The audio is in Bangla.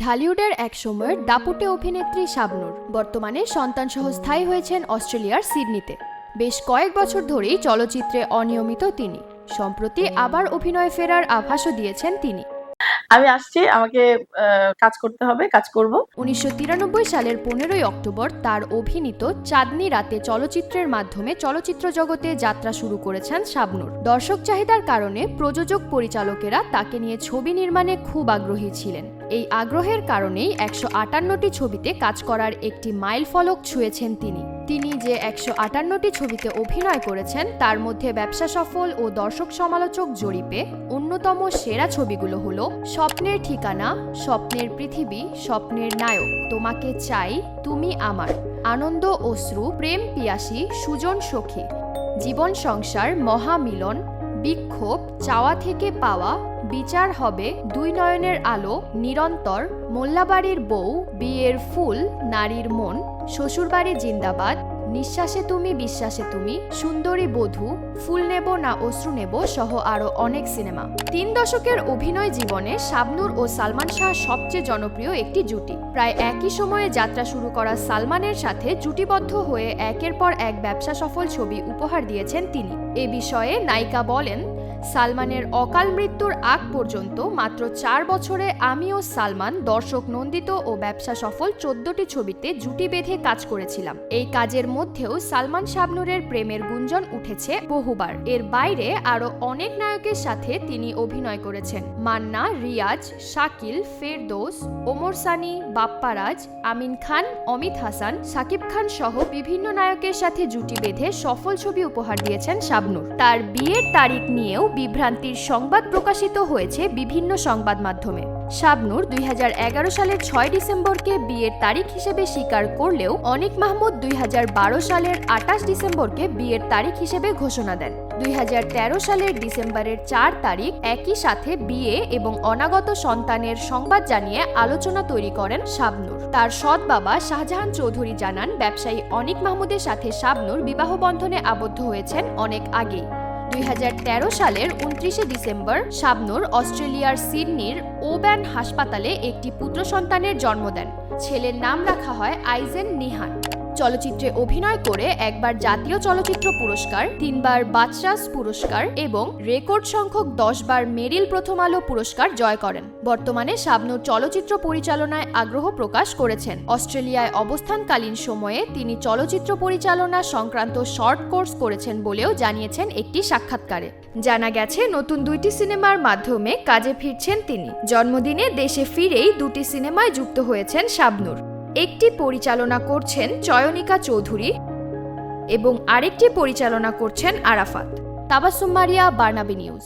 ঢালিউডের এক সময়ের দাপুটে অভিনেত্রী শাবনূর বর্তমানে সন্তানসহ স্থায়ী হয়েছেন অস্ট্রেলিয়ার সিডনিতে। বেশ কয়েক বছর ধরেই চলচ্চিত্রে অনিয়মিত তিনি। সম্প্রতি আবার অভিনয়ে ফেরার আভাসও দিয়েছেন তিনি। আমি আসছি, আমাকে কাজ করতে হবে, কাজ করব। 1993 সালের 15ই অক্টোবর তার অভিনীত চাঁদনি রাতে চলচ্চিত্রের মাধ্যমে চলচ্চিত্র জগতে যাত্রা শুরু করেছেন শাবনূর। দর্শক চাহিদার কারণে প্রযোজক পরিচালকেরা তাকে নিয়ে ছবি নির্মাণে খুব আগ্রহী ছিলেন। এই আগ্রহের কারণেই 158টি ছবিতে কাজ করার একটি মাইলফলক ছুঁয়েছেন তিনি। যে 158টি ছবিতে অভিনয় করেছেন তার মধ্যে ব্যবসা সফল ও দর্শক সমালোচক জরিপে অন্যতম সেরা ছবিগুলো হলো স্বপ্নের ঠিকানা, স্বপ্নের পৃথিবী, স্বপ্নের নায়ক, তোমাকে চাই, তুমি আমার, আনন্দ অশ্রু, প্রেম পিয়াসী, সুজন সখী, জীবন সংসার, মহামিলন, বিক্ষোভ, চাওয়া থেকে পাওয়া, বিচার হবে, দুই নয়নের আলো, নিরন্তর, মোল্লাবাড়ির বউ, বিয়ের ফুল, নারীর মন, শ্বশুরবাড়ি জিন্দাবাদ, নিঃশ্বাসে তুমি বিশ্বাসে তুমি, সুন্দরী বধূ, ফুল নেব না অশ্রু নেব সহ আরো অনেক সিনেমা। 3 দশকের অভিনয় জীবনে শাবনূর ও সালমান শাহ সবচেয়ে জনপ্রিয় একটি জুটি। প্রায় একই সময়ে যাত্রা শুরু করা সালমানের সাথে জুটিবদ্ধ হয়ে একের পর এক ব্যবসা সফল ছবি উপহার দিয়েছেন তিনি। এ বিষয়ে নায়িকা বলেন, সালমানের অকাল মৃত্যুর আগ পর্যন্ত মাত্র 4 বছরে আমি ও সালমান দর্শক নন্দিত ও ব্যবসা সফল 14টি ছবিতে জুটি বেঁধে কাজ করেছিলাম। এই কাজের মধ্যেও সালমান শাবনূরের প্রেমের গুঞ্জন উঠেছে বহুবার। এর বাইরে আরো অনেক নায়কের সাথে তিনি অভিনয় করেছেন। মান্না, রিয়াজ, শাকিল, ফেরদৌস, ওমর সানি, বাপ্পারাজ, আমিন খান, অমিত হাসান, সাকিব খান সহ বিভিন্ন নায়কের সাথে জুটি বেঁধে সফল ছবি উপহার দিয়েছেন শাবনূর। তার বিয়ের তারিখ নিয়েও বিভ্রান্তির সংবাদ প্রকাশিত হয়েছে বিভিন্ন সংবাদ মাধ্যমে। শাবনূর 2011 সালের 6 ডিসেম্বরকে বিয়ের তারিখ হিসেবে স্বীকার করলেও অনিক মাহমুদ 2012 সালের 28 ডিসেম্বরকে বিয়ের তারিখ হিসেবে ঘোষণা দেন। 2013 সালের ডিসেম্বরের 4 তারিখ একই সাথে বিয়ে এবং অনাগত সন্তানের সংবাদ জানিয়ে আলোচনা তৈরি করেন শাবনূর। তার সৎ বাবা শাহজাহান চৌধুরী জানান, ব্যবসায়ী অনিক মাহমুদের সাথে শাবনূর বিবাহ বন্ধনে আবদ্ধ হয়েছেন অনেক আগেই। 2013 সালের 29 ডিসেম্বর শাবনূর অস্ট্রেলিয়ার সিডনির ওব্যান হাসপাতালে একটি পুত্র সন্তানের জন্ম দেন। ছেলের নাম রাখা হয় আইজেন নিহান। চলচ্চিত্রে অভিনয় করে একবার জাতীয় চলচ্চিত্র পুরস্কার, 3 বার বাচসাস পুরস্কার এবং রেকর্ড সংখ্যক 10 বার মেরিল প্রথম আলো পুরস্কার জয় করেন। বর্তমানে শাবনূর চলচ্চিত্র পরিচালনায় আগ্রহ প্রকাশ করেছেন। অস্ট্রেলিয়ায় অবস্থানকালীন সময়ে তিনি চলচ্চিত্র পরিচালনা সংক্রান্ত শর্ট কোর্স করেছেন বলেও জানিয়েছেন একটি সাক্ষাৎকারে। জানা গেছে, নতুন 2টি সিনেমার মাধ্যমে কাজে ফিরছেন তিনি। জন্মদিনে দেশে ফিরেই 2টি সিনেমায় যুক্ত হয়েছেন শাবনূর। একটি পরিচালনা করছেন চয়নিকা চৌধুরী এবং আরেকটি পরিচালনা করছেন আরাফাত। তাবাসসুম মারিয়া, বার্নাবি নিউজ।